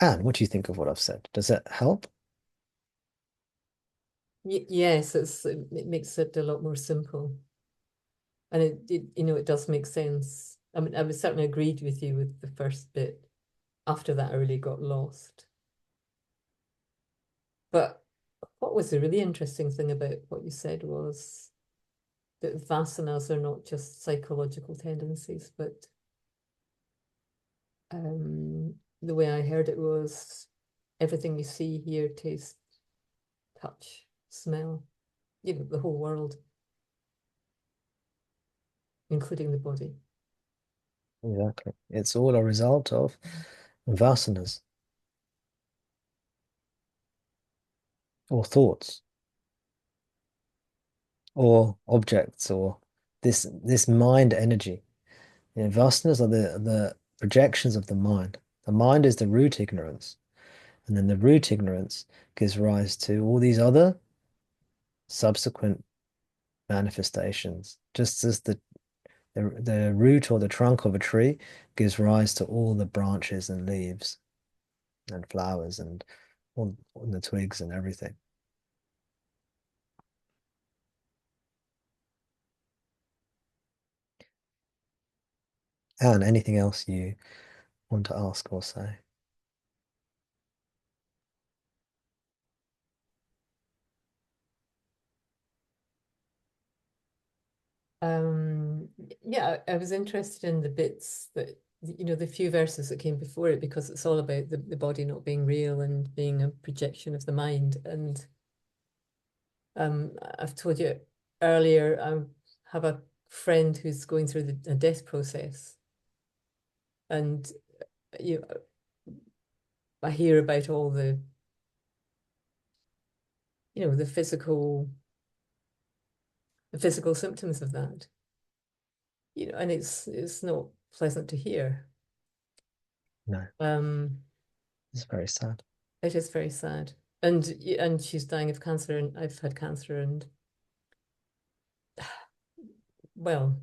Anne, what do you think of what I've said? Does it help? Y yes, it makes it a lot more simple, and it does make sense. I mean, I was certainly agreed with you with the first bit. After that, I really got lost. But what was the really interesting thing about what you said was that vasanas are not just psychological tendencies, but the way I heard it was everything you see, hear, taste, touch, smell, the whole world, including the body. Exactly. It's all a result of vasanas or thoughts or objects or this mind energy. Vasanas are the projections of the mind. The mind is the root ignorance, and then the root ignorance gives rise to all these other subsequent manifestations, just as the root or the trunk of a tree gives rise to all the branches and leaves and flowers and all the twigs and everything. And anything else you want to ask or say? Um, yeah, I was interested in the bits that, the few verses that came before it, because it's all about the body not being real and being a projection of the mind. And I've told you earlier, I have a friend who's going through a death process, and you, I hear about all the physical symptoms of that, and it's not pleasant to hear. No, Um, it's very sad. it is very sad. And she's dying of cancer, and I've had cancer, and well,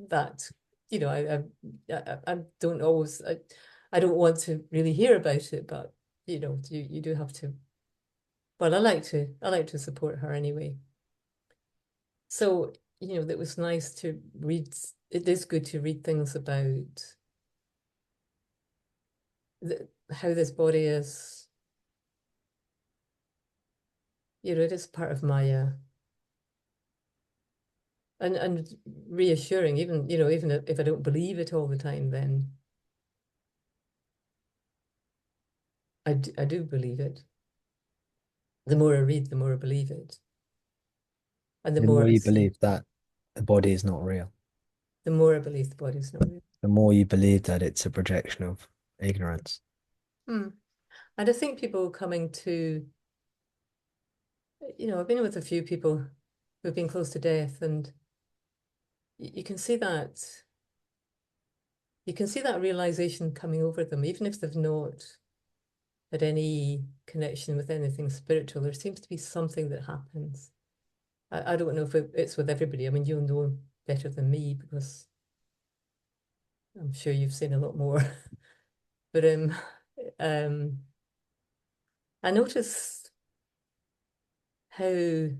that I don't always I don't want to really hear about it, but you do have to. Well, I like to support her anyway. So that was nice to read. It is good to read things about how this body is. It is part of Maya, and reassuring. Even if I don't believe it all the time, then I do believe it. The more I read, the more I believe it, and the The more more I you see, believe that the body is not real, the more I believe the body's not real. the more you believe that it's a projection of ignorance. Hmm. And I think people coming to, I've been with a few people who've been close to death, and you can see that realization coming over them, even if they've not had any connection with anything spiritual. There seems to be something that happens. I don't know if it's with everybody. I mean, you'll know better than me because I'm sure you've seen a lot more. But um, I noticed how in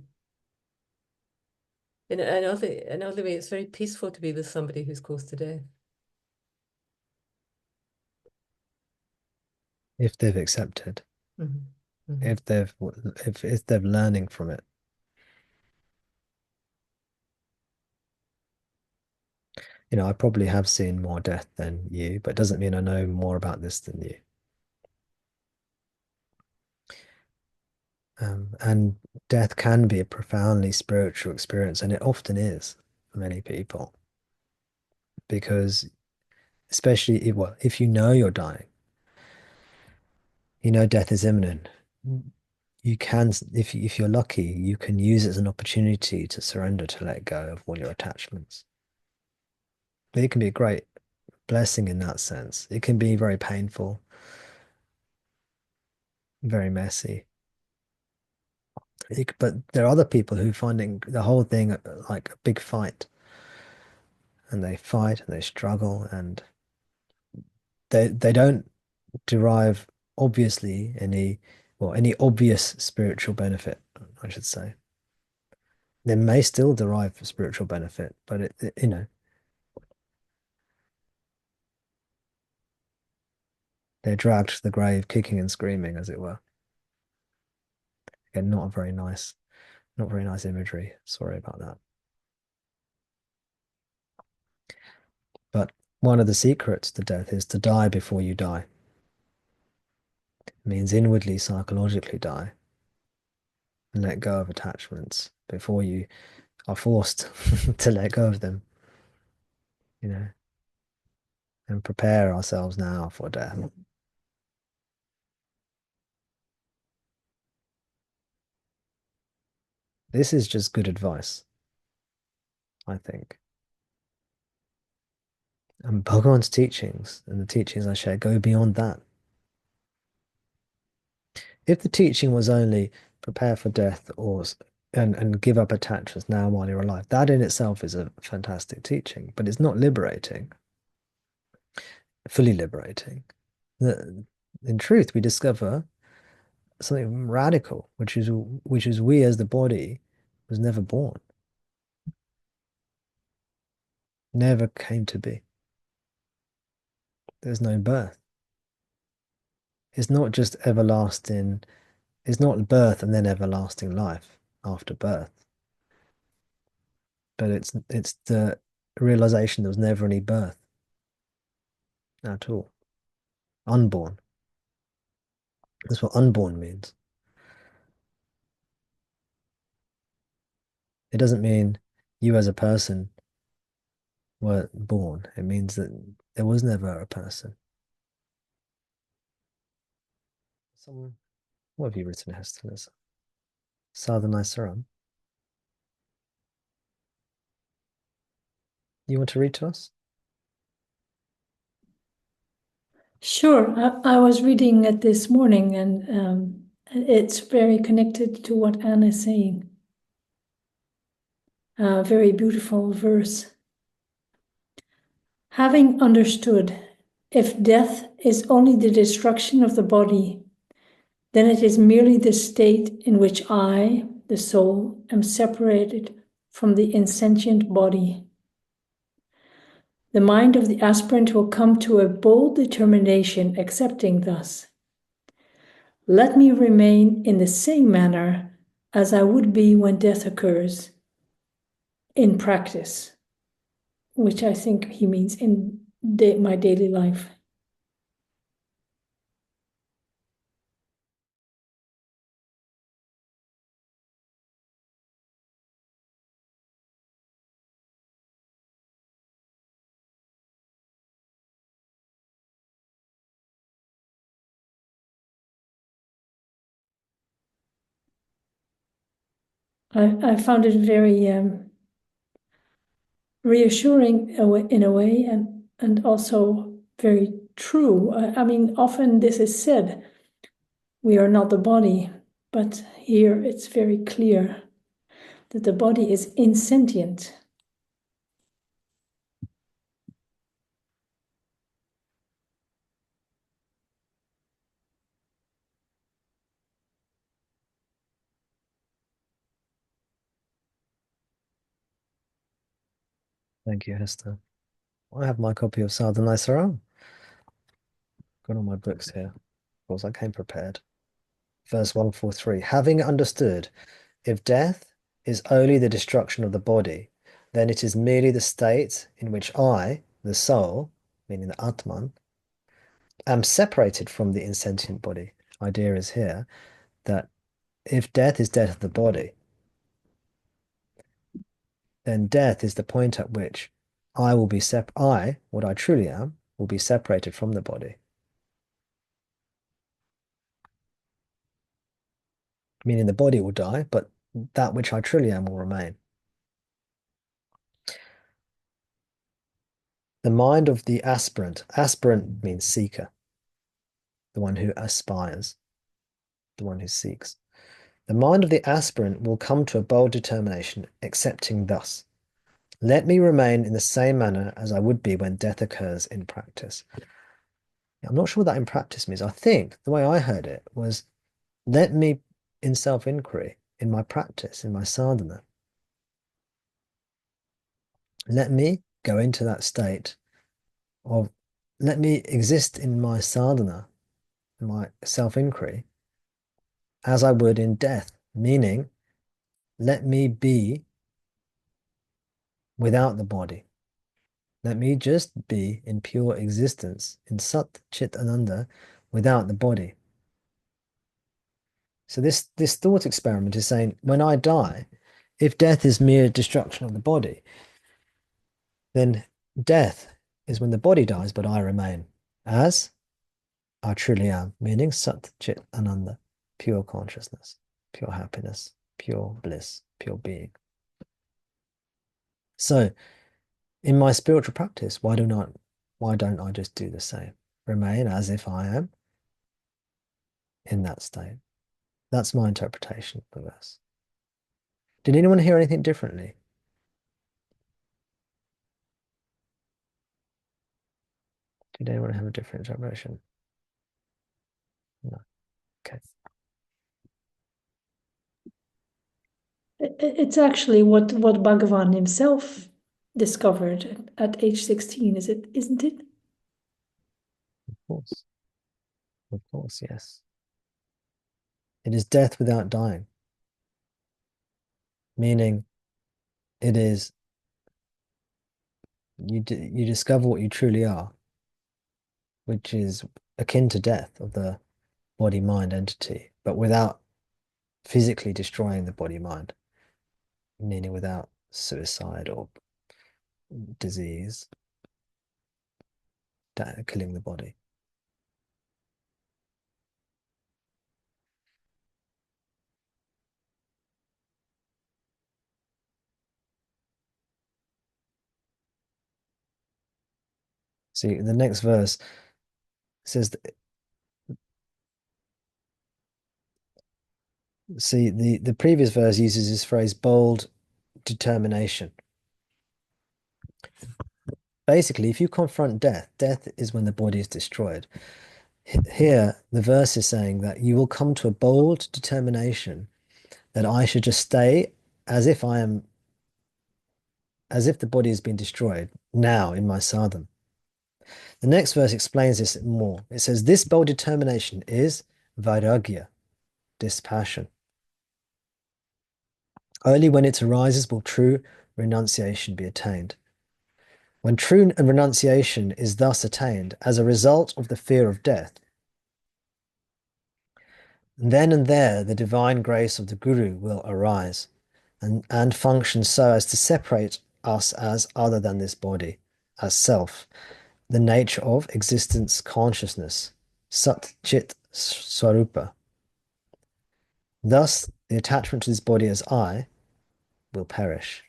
another way it's very peaceful to be with somebody who's close to death. If they've accepted, Hmm. Hmm. if they've if they're learning from it. I probably have seen more death than you, but it doesn't mean I know more about this than you. And death can be a profoundly spiritual experience, and it often is for many people, because especially if you know you're dying, death is imminent. You can, if you're lucky, you can use it as an opportunity to surrender, to let go of all your attachments. It can be a great blessing in that sense. It can be very painful, very messy. But there are other people who finding the whole thing like a big fight, and they fight and they struggle, and they don't. derive obviously any, well, any obvious spiritual benefit, I should say. They may still derive spiritual benefit, but they're dragged to the grave, kicking and screaming, as it were. Again, not very nice imagery. Sorry about that. But one of the secrets to death is to die before you die. It means inwardly, psychologically die and let go of attachments before you are forced to let go of them, you know, and prepare ourselves now for death. This is just good advice, I think. And Bhagwan's teachings and the teachings I share go beyond that. If the teaching was only prepare for death and give up attachments now while you're alive, that in itself is a fantastic teaching, but it's not liberating, fully liberating. In truth, we discover something radical, which is we as the body was never born, never came to be. There's no birth. It's not just everlasting, it's not birth and then everlasting life after birth, but it's the realization there was never any birth at all. Unborn. That's what unborn means. It doesn't mean you as a person weren't born. It means that there was never a person. Someone, what have you written, Hester? Sadhana Saram. You want to read to us? Sure. I was reading it this morning, and it's very connected to what Anne is saying. A very beautiful verse. Having understood, if death is only the destruction of the body, then it is merely the state in which I, the soul, am separated from the insentient body. The mind of the aspirant will come to a bold determination, accepting thus: let me remain in the same manner as I would be when death occurs, in practice, which I think he means in my daily life. I found it very reassuring in a way, and also very true. I mean, often this is said, we are not the body, but here it's very clear that the body is insentient. Thank you, Hester. I have my copy of Sadhana Saram. Got all my books here. Of course, I came prepared. Verse 143. Having understood, if death is only the destruction of the body, then it is merely the state in which I, the soul, meaning the Atman, am separated from the insentient body. Idea is here that if death is death of the body, then death is the point at which what I truly am, will be separated from the body. Meaning the body will die, but that which I truly am will remain. The mind of the aspirant means seeker, the one who aspires, the one who seeks. The mind of the aspirant will come to a bold determination, accepting thus: let me remain in the same manner as I would be when death occurs in practice. I'm not sure what that in practice means. I think the way I heard it was, let me, in self-inquiry, in my practice, in my sadhana, let me go into that state of, let me exist in my sadhana, in my self-inquiry, as I would in death, meaning let me be without the body. Let me just be in pure existence, in Sat Chit Ananda, without the body. So this thought experiment is saying, when I die, if death is mere destruction of the body, then death is when the body dies, but I remain as I truly am, meaning Sat Chit Ananda, pure consciousness, pure happiness, pure bliss, pure being. So in my spiritual practice, why don't I just do the same? Remain as if I am in that state. That's my interpretation of the verse. Did anyone hear anything differently? Did anyone have a different interpretation? No. Okay. It's actually what Bhagavan himself discovered at age 16, isn't it? Of course. Of course, yes. It is death without dying, meaning it is you discover what you truly are, which is akin to death of the body-mind entity, but without physically destroying the body-mind, meaning without suicide or disease, killing the body. See, the next verse says, see, the previous verse uses this phrase, bold determination. Basically, if you confront death, death is when the body is destroyed. Here, the verse is saying that you will come to a bold determination that I should just stay as if I am, as if the body has been destroyed now in my sadhana. The next verse explains this more. It says, this bold determination is Vairagya, dispassion. Only when it arises will true renunciation be attained. When true renunciation is thus attained as a result of the fear of death, then and there the divine grace of the Guru will arise and function so as to separate us as other than this body, as self, the nature of existence consciousness, Sat Chit Swarupa. Thus, the attachment to this body as I will perish.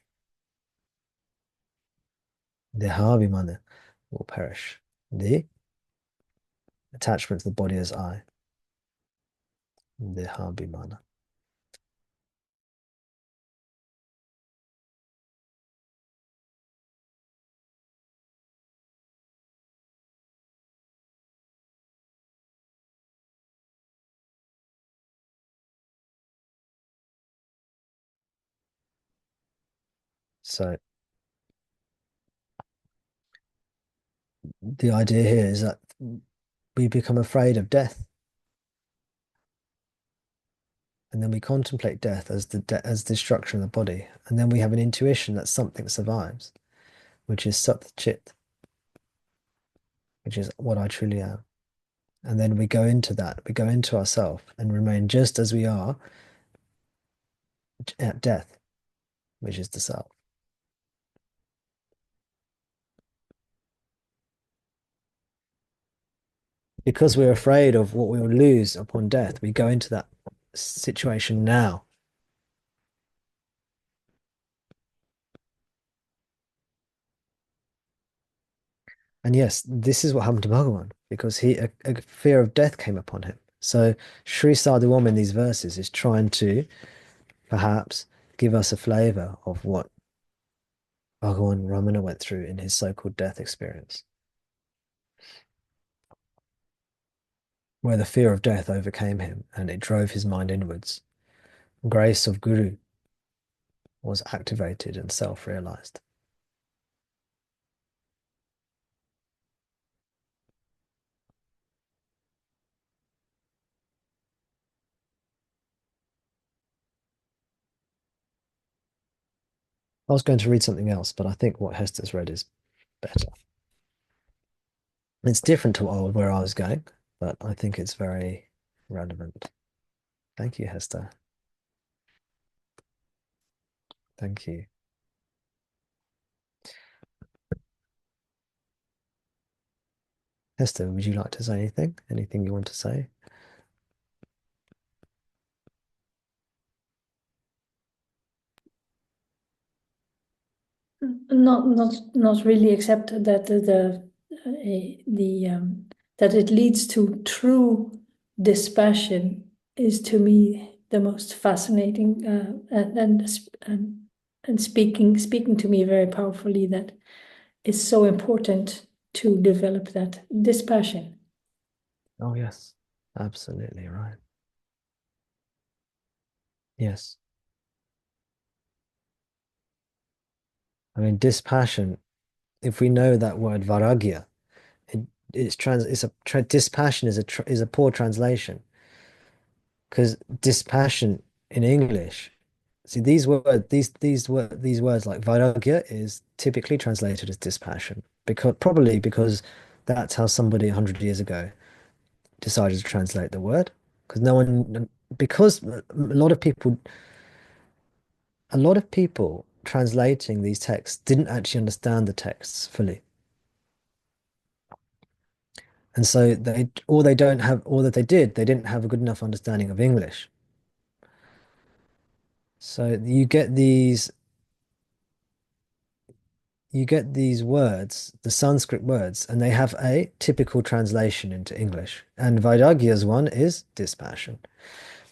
Dehabhimana will perish. The attachment to the body as I. Dehabhimana. So the idea here is that we become afraid of death, and then we contemplate death as as destruction of the body, and then we have an intuition that something survives, which is Sat Chit, which is what I truly am. And then we go into that, we go into ourself and remain just as we are at death, which is the self. Because we're afraid of what we will lose upon death, we go into that situation now. And yes, this is what happened to Bhagavan, because a fear of death came upon him. So Sri Sadhu Om in these verses is trying to perhaps give us a flavor of what Bhagavan Ramana went through in his so-called death experience. where the fear of death overcame him and it drove his mind inwards. Grace of Guru was activated and self-realized. I was going to read something else, but I think what Hester's read is better. It's different to where I was going, but I think it's very relevant. Thank you, Hester. Thank you. Hester, would you like to say anything? Anything you want to say? Not really, except that that it leads to true dispassion is to me the most fascinating, and speaking to me very powerfully, that is so important to develop that dispassion. Oh, yes, absolutely right. Yes. I mean, dispassion, if we know that word vairagya, dispassion is a poor translation, because dispassion in English, see these words like vairagya is typically translated as dispassion, because that's how somebody 100 years ago decided to translate the word, because a lot of people translating these texts didn't actually understand the texts fully. And so or that they didn't have a good enough understanding of English. So you get these words, the Sanskrit words, and they have a typical translation into English. And Vairagya's one is dispassion.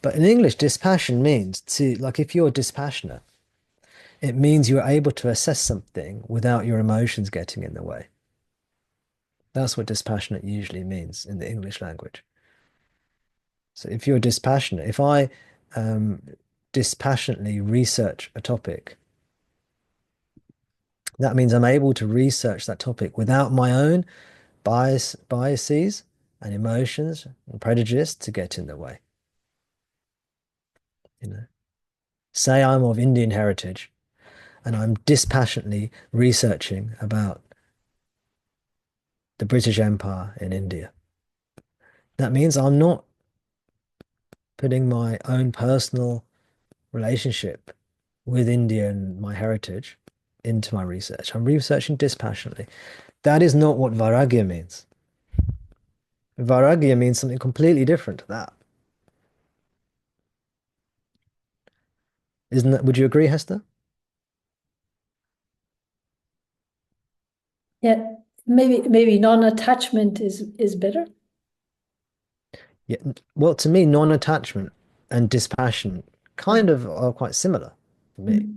But in English, dispassion means like if you're dispassionate, it means you're able to assess something without your emotions getting in the way. That's what dispassionate usually means in the English language. So if you're dispassionate, if I dispassionately research a topic, that means I'm able to research that topic without my own biases and emotions and prejudice to get in the way. You know, say I'm of Indian heritage and I'm dispassionately researching about the British Empire in India. That means I'm not putting my own personal relationship with India and my heritage into my research. I'm researching dispassionately. That is not what Vairagya means. Vairagya means something completely different to that. Isn't that, would you agree, Hester? Yeah, maybe non-attachment is better. Yeah. Well, to me, non-attachment and dispassion kind of are quite similar for me. Mm.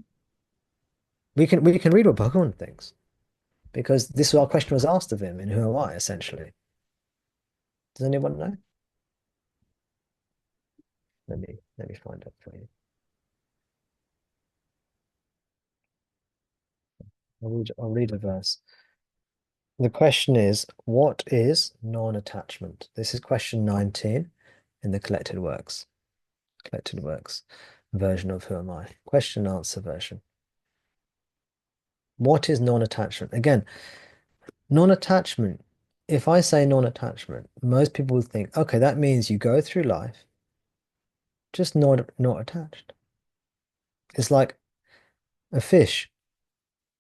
We can read what Bhagavan thinks, because this our question was asked of him in Who Am I, essentially. Does anyone know? Let me find it for you. I'll read a verse. The question is, what is non-attachment? This is question 19 in the collected works version of Who Am I? Question and answer version. What is non-attachment? Again, non-attachment. If I say non-attachment, most people would think, okay, that means you go through life just not attached. It's like a fish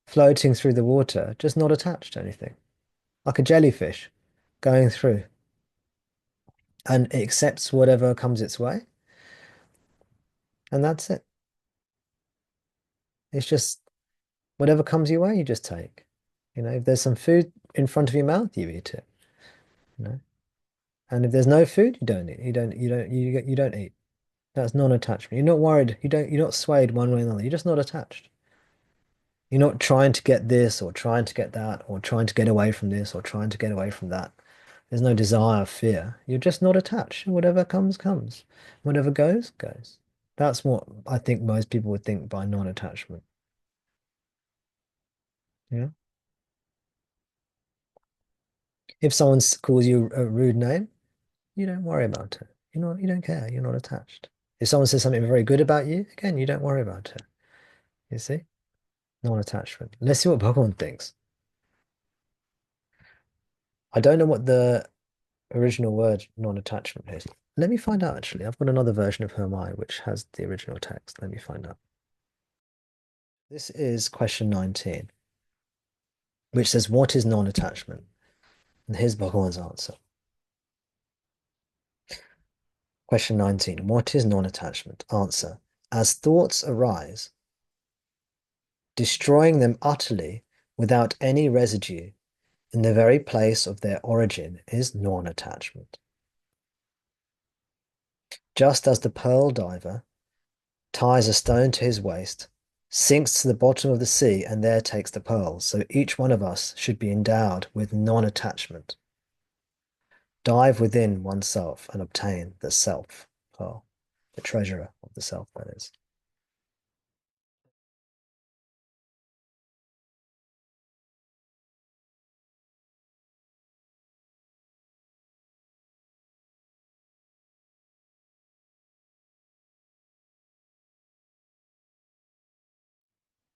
floating through the water, just not attached to anything. Like a jellyfish going through. And it accepts whatever comes its way. And that's it. It's just whatever comes your way, you just take. If there's some food in front of your mouth, you eat it. You know. And if there's no food, you don't eat. You don't eat. That's non-attachment. You're not worried. You're not swayed one way or another. You're just not attached. You're not trying to get this or trying to get that or trying to get away from this or trying to get away from that. There's no desire, fear. You're just not attached. Whatever comes, comes. Whatever goes, goes. That's what I think most people would think by non-attachment. Yeah. If someone calls you a rude name, you don't worry about it. You don't care. You're not attached. If someone says something very good about you, again, you don't worry about it. You see? Non-attachment. Let's see what Bhagavan thinks. I don't know what the original word non-attachment is. Let me find out, actually. I've got another version of Hermai which has the original text. Let me find out. This is question 19, which says, what is non-attachment? And here's Bhagavan's answer. Question 19, what is non-attachment? Answer, as thoughts arise, destroying them utterly without any residue in the very place of their origin is non-attachment. Just as the pearl diver ties a stone to his waist, sinks to the bottom of the sea, and there takes the pearl, so each one of us should be endowed with non-attachment. Dive within oneself and obtain the self pearl, the treasurer of the self, that is.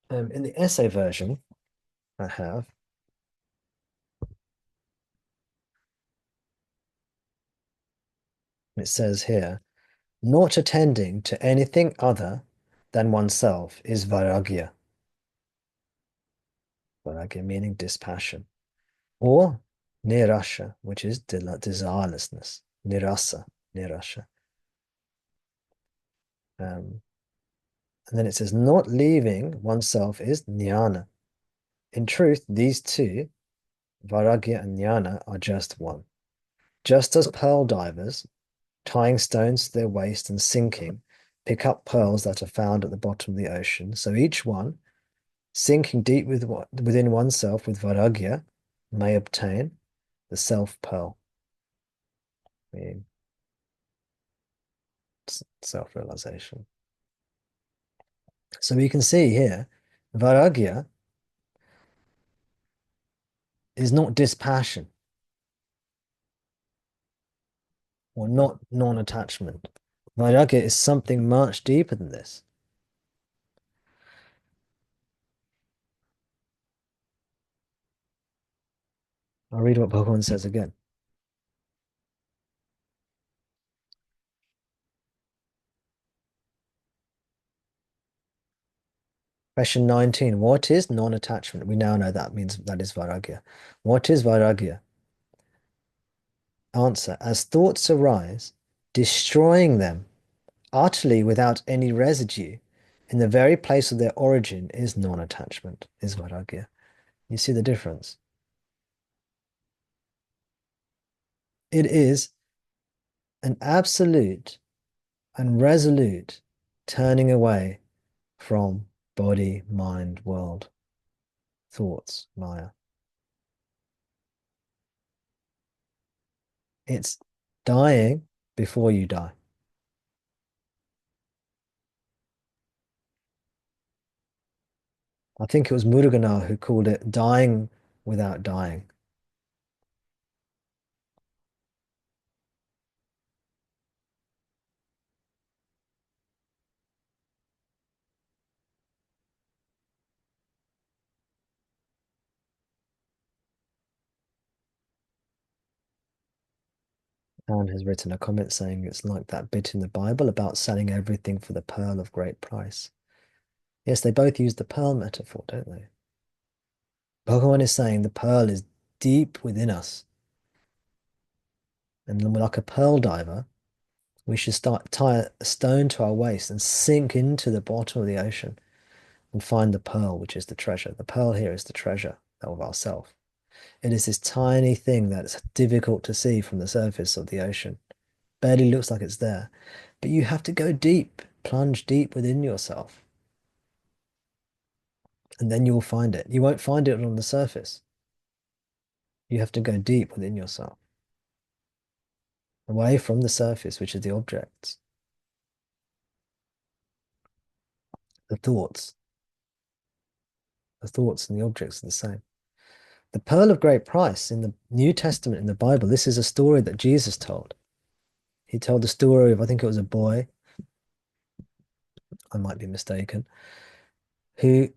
In the essay version I have, it says here, not attending to anything other than oneself is Vairagya. Vairagya meaning dispassion. Or nirasha, which is desirelessness. Nirasha. And then it says, not leaving oneself is jnana. In truth, these two, Vairagya and jnana, are just one. Just as pearl divers, tying stones to their waist and sinking, pick up pearls that are found at the bottom of the ocean, so each one, sinking deep within oneself with Vairagya, may obtain the self-pearl, meaning self-realization. So we can see here, Vairagya is not dispassion or not non-attachment. Vairagya is something much deeper than this. I'll read what Bhagavan says again. Question 19. What is non-attachment? We now know that means that is Vairagya. What is Vairagya? Answer. As thoughts arise, destroying them utterly without any residue in the very place of their origin is non-attachment, is Vairagya. You see the difference? It is an absolute and resolute turning away from body, mind, world, thoughts, Maya. It's dying before you die. I think it was Muruganar who called it dying without dying. Anne has written a comment saying it's like that bit in the Bible about selling everything for the pearl of great price. Yes, they both use the pearl metaphor, don't they? Bhagavan is saying the pearl is deep within us. And like a pearl diver, we should tie a stone to our waist and sink into the bottom of the ocean and find the pearl, which is the treasure. The pearl here is the treasure of ourself. It is this tiny thing that is difficult to see from the surface of the ocean. Barely looks like it's there. But you have to go deep, plunge deep within yourself. And then you'll find it. You won't find it on the surface. You have to go deep within yourself. away from the surface, which is the objects, the thoughts. The thoughts and the objects are the same. The pearl of great price in the New Testament, in the Bible, this is a story that Jesus told. He told the story of, I think it was a boy, I might be mistaken, who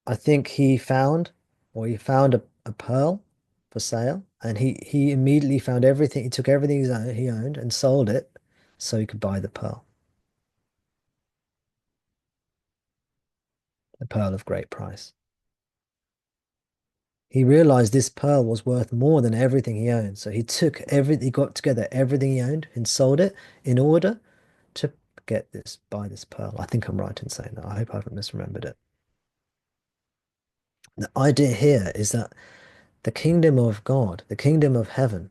I think he found a pearl for sale, and he immediately found everything. He took everything he owned and sold it so he could buy the pearl of great price. He realized this pearl was worth more than everything he owned. So he got together everything he owned and sold it in order to buy this pearl. I think I'm right in saying that. I hope I haven't misremembered it. The idea here is that the kingdom of God, the kingdom of heaven,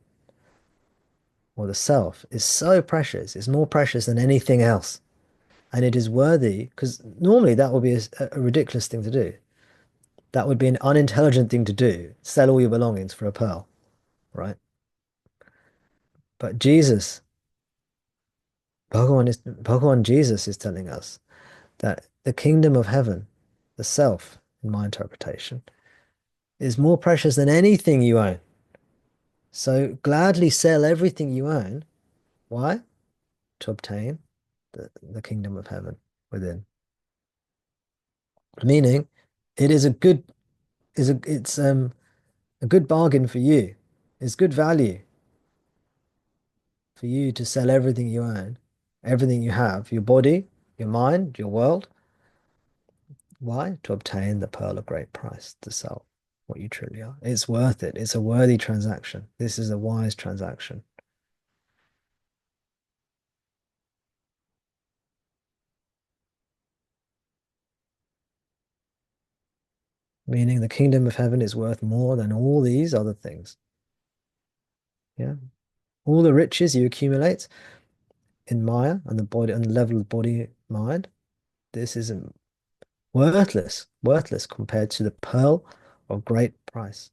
or the self, is so precious, it's more precious than anything else. And it is worthy, because normally that would be a ridiculous thing to do. That would be an unintelligent thing to do. Sell all your belongings for a pearl, right? But Bhagavan Jesus is telling us that the kingdom of heaven, the self, in my interpretation, is more precious than anything you own. So gladly sell everything you own. Why? To obtain the kingdom of heaven within. Meaning, it is a good it's a good bargain for you. It's good value for you to sell everything you own, everything you have, your body, your mind, your world. Why? To obtain the pearl of great price, to sell what you truly are. It's worth it. It's a worthy transaction. This is a wise transaction. Meaning the kingdom of heaven is worth more than all these other things. Yeah. All the riches you accumulate in Maya and the body and the level of body mind, this is worthless compared to the pearl of great price.